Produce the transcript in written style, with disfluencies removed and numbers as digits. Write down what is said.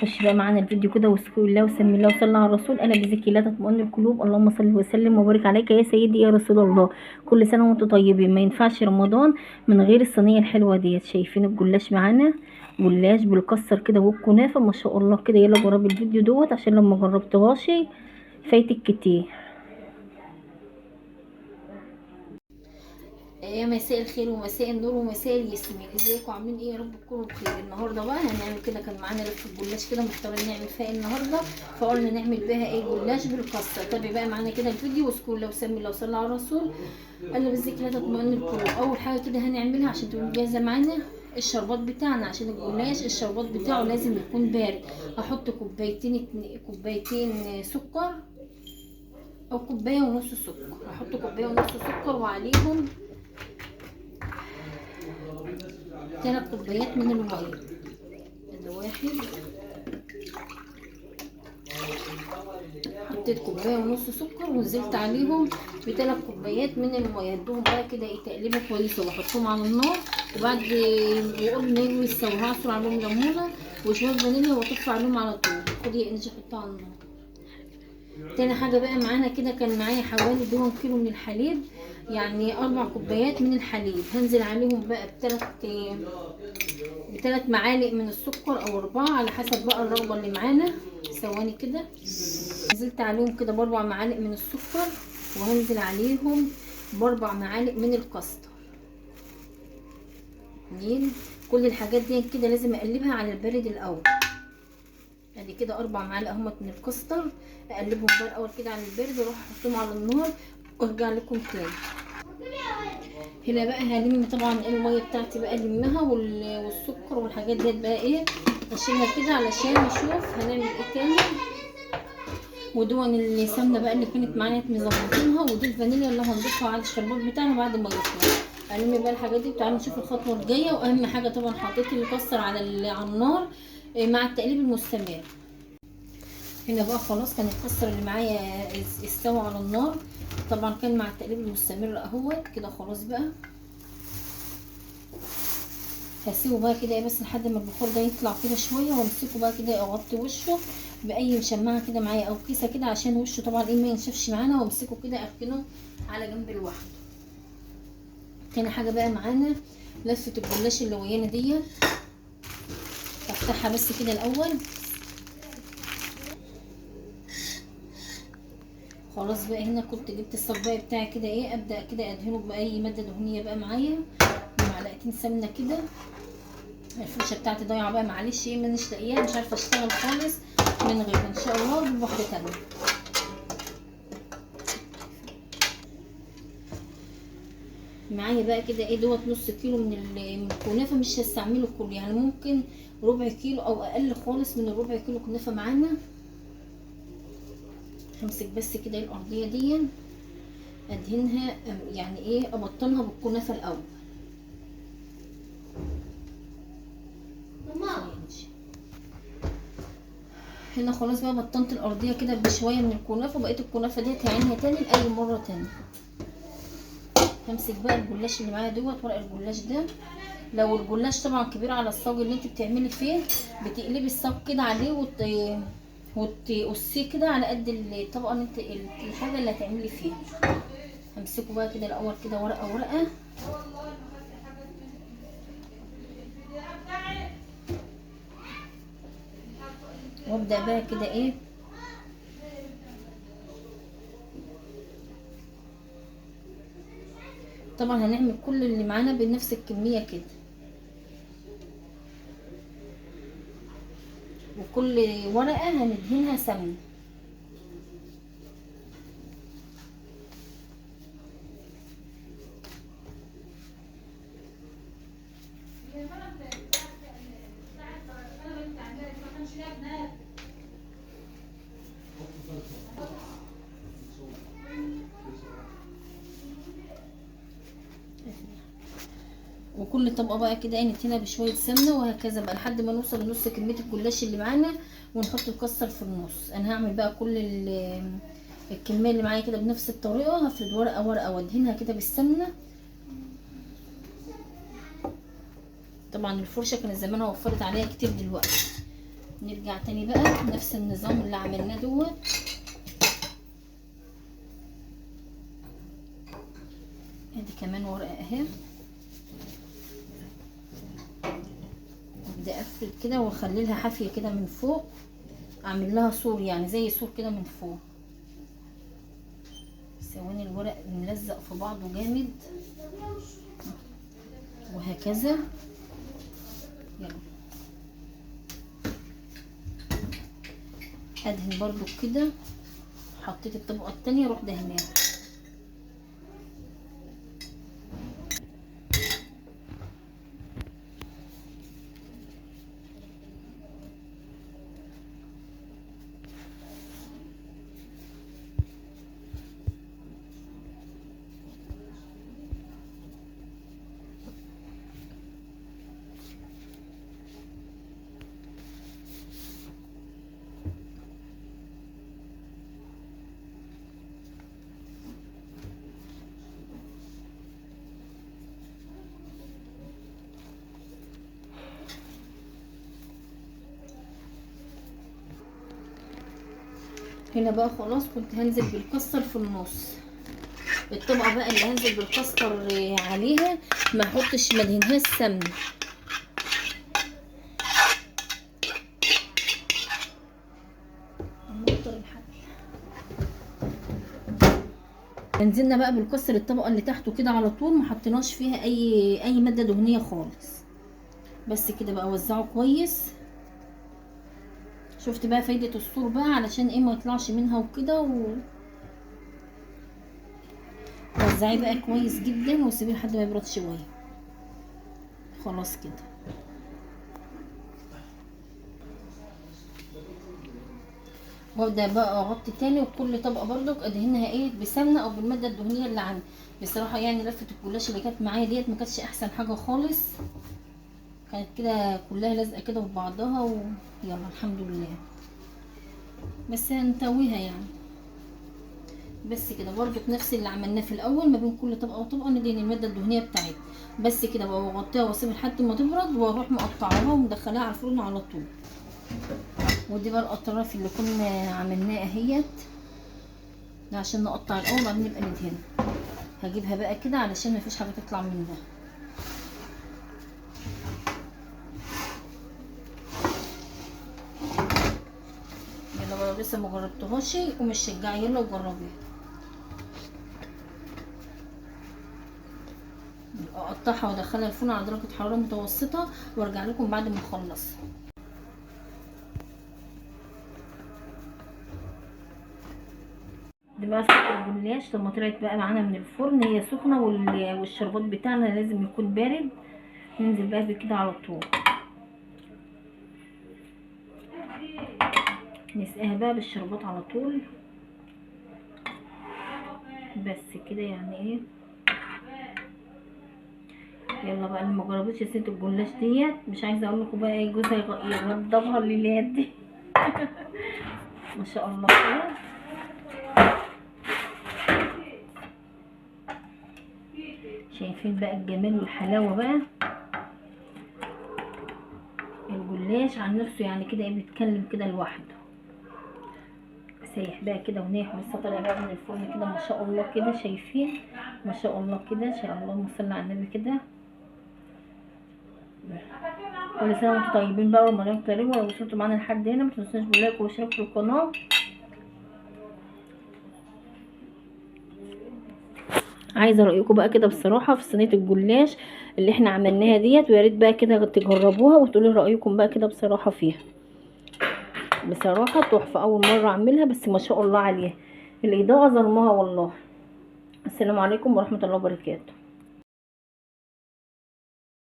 تخش بقى معانا الفيديو كده واذكر الله وسمي الله وصلى على الرسول. انا بذكر الله تطمئن القلوب. اللهم صل وسلم وبارك عليك يا سيدي يا رسول الله. كل سنه وانتم طيبين. ما ينفعش رمضان من غير الصينيه الحلوه ديت. شايفين الجلاش معانا؟ جلاش بالكسر كده والكنافه ما شاء الله كده. يلا جربي الفيديو دوت عشان لو ما جربتهاش فايتك كتير. يا مساء الخير ومساء النور ومساء الياسمين. ازيكم عاملين ايه؟ يا رب تكونوا بخير. النهارده بقى هنعمل كده، كان معانا لفه جلاش كده محتارين نعمل فيها النهارده، فقلنا نعمل بيها ايه؟ جلاش بالكسر. تابعي بقى معانا كده الفيديو واذكروا الله وسمي الله وصلى على الرسول. انا بالذكر لا تطمئن القلوب. اول حاجه كده هنعملها عشان تبقى جاهزه معانا الشربات بتاعنا، عشان الجلاش الشربات بتاعه لازم يكون بارد. هحط كوبايتين سكر او كوبايه ونص سكر. هحط كوبايه ونص سكر وعليهم 3 كوبايات من الميه. ادي واحد، حطيت كوبايه ونص سكر ونزلت عليهم ب3 كوبايات من الميه. هدوهم بقى كده تقليبه كويسه واحطهم على النار، وبعد ما يجوا يستووا هعصر عليهم ليمونه وشويه فانيليا واطفي عليهم على طول. خدي يا انجي حطها على النار. تاني حاجه بقى معانا كده، كان معايا حوالي 2 كيلو من الحليب، يعني 4 كوبايات من الحليب. هنزل عليهم بقى ب3 معالق من السكر او 4 على حسب بقى الرغبه اللي معانا. ثواني كده. نزلت عليهم كده ب4 معالق من السكر، وهنزل عليهم ب4 معالق من الكاستر. كل الحاجات دي كده لازم اقلبها على البارد الاول. ادي كده 4 معالق اهمت من الكاستر. اقلبهم بقى الاول كده على البارد واروح احطهم على النار وارجع لكم تاني. هنا بقى هلم طبعا الميه بتاعتي بقى المها والسكر والحاجات ديت بقى ايه، اشيلها كده علشان نشوف هنعمل ايه تاني. ودون السمنه بقى اللي كانت معايا مظبطينها، ودي الفانيليا اللي هنضيفها على الشربات بتاعنا بعد ما يخلص. الم بقى الحاجات دي وتعالوا نشوف الخطوه الجايه. واهم حاجه طبعا حطيت الكسر على النار مع التقليب المستمر. هنا بقى خلاص كان الكسر اللي معايا استوى على النار، طبعا كان مع التقليب المستمر اهوت كده. خلاص بقى هسيبه بقى كده بس لحد ما البخار ده يطلع كده شويه، وامسكه بقى كده اغطي وشه باي مشمعه كده معايا او كيسه كده عشان وشه طبعا ايه ما ينشفش معانا، وامسكه كده اركنه على جنب لوحده. تاني حاجه بقى معانا لفه الجلاش اللي ويانا ديت، افتحها بس كده الاول. خلاص بقى هنا كنت جبت الصبايه بتاعي كده ايه، ابدا كده ادهنه باي ماده دهنيه بقى معايا بمعلقتين سمنه كده. الفرشه بتاعتي ضايعه بقى معلش ايه مانيش لاقياها، مش عارفه اشتغل خالص من غيرها. ان شاء الله اجيب واحده تانيه. معايا بقى كده ايه دوت نص كيلو من الكنافه. مش هستعمله كله، يعني ممكن ربع كيلو او اقل خالص من الربع كيلو كنافه معانا. همسك بس كده الارضيه دي ادهنها، يعني ايه ابطنها بالكنافه الاول. هنا خلاص بقى بطنت الارضيه كده بشويه من الكنافه، وبقيت الكنافه ديت هعينها تاني لاي مره تانية. همسك بقى الجلاش اللي معايا دوت، ورق الجلاش ده. لو الجلاش طبعا كبير على الصاج اللي انت بتعملي فيه، بتقلبي الصاج كده عليه وتقصيه كده على قد الطبقه اللي انت الحاجه اللي هتعملي فيها. همسكه بقى كده الاول كده ورقه ورقه، وابدا بقى كده ايه طبعا هنعمل كل اللي معانا بنفس الكميه كده، وكل ورقه هندهنها سمنه. وكل طبقه بقى كده ندهنها بشويه سمنه، وهكذا بقى لحد ما نوصل لنص كميه الجلاش اللي معانا، ونحط الكاستر في النص. انا هعمل بقى كل الكميه اللي معايا كده بنفس الطريقه. هفرد ورقه ورقه وادهنها كده بالسمنه. طبعا الفرشه كان زمانها وفرت عليا كتير دلوقتي. نرجع تاني بقى نفس النظام اللي عملناه دوت. ادي كمان ورقه اهي، ابدا افرد كده واخلي لها حافيه كده من فوق، اعمل لها سور يعني زي سور كده من فوق. ثواني الورق ملزق في بعضه جامد، وهكذا. يلا ادهن برضو كده، حطيت الطبقه التانية اروح دهناها. هنا بقى خلاص كنت هنزل بالكاستر في النص. الطبقه بقى اللي هنزل بالكاستر عليها ما احطش ما ادهنهاش سمنه. نزلنا بقى بالكاستر الطبقه اللي تحته كده على طول، ما حطيناش فيها اي ماده دهنيه خالص. بس كده بقى وزعه كويس. شفت بقى فايده السور بقى علشان ايه ما يطلعش منها وكده وزعيه بقى كويس جدا وسيبيه لحد ما يبرد شويه. خلاص كده. وابدا بقى اغطي تاني، وكل طبقه برضك ادهنها ايه بسمنه او بالماده الدهنيه اللي عندي. بصراحه يعني لفه الجلاش اللي كانت معايا ديت ما كانتش احسن حاجه خالص، كانت كده كلها لازقه كده في بعضها يلا الحمد لله. بس هنسويها يعني. بس كده برضو نفس اللي عملناه في الاول، ما بين كل طبقه وطبقه ندهن الماده الدهنيه بتاعتها. بس كده بقى واغطيها واسيبها لحد ما تبرد، واروح مقطعاها ومدخلاها على الفرن على طول. ودي بقى القطرات اللي كنا عملناها اهيت، ده عشان نقطع الاول وبعدين نبقى ندهنها. هجيبها بقى كده علشان ما فيش حاجه تطلع من ده. يلا بقى لسه ما جربتهاش ومش شجعي، يلا وجربيها. اقطعها وادخلها الفرن على درجه حراره متوسطه، وارجع لكم بعد ما اخلص. دي بقى صوص الجلاش لما طلعت بقى معانا من الفرن، هي سخنه والشربات بتاعنا لازم يكون بارد. ننزل بقى بكده على طول، نسقيها بقى بالشربات على طول. بس كده يعني ايه. يلا بقى اللي ما جربتش ست الجلاش ديت، مش عايزه اقول لكم بقى ايه جوزها يغضبها الليلات دي. ما شاء الله كده. شايفين بقى الجمال والحلاوه بقى. الجلاش عن نفسه يعني كده ايه بيتكلم كده لوحده. سايح بقى كده ونايح ولسه طالع بقى من الفرن كده ما شاء الله كده. شايفين ما شاء الله كده. شاء اللهم صل على النبي كده. كل سنه وانتم طيبين بقى ورمضان كريم. ولو وصلتوا معانا لحد هنا ما تنسوش باللايك والاشتراك في القناه. عايزه رايكم بقى كده بصراحه في صينيه الجلاش اللي احنا عملناها ديت، ويا ريت بقى كده تجربوها وتقولوا رايكم بقى كده بصراحه فيها. بصراحه تحفه، اول مره اعملها بس ما شاء الله عليها. الاضاءه ظلمها والله. السلام عليكم ورحمه الله وبركاته.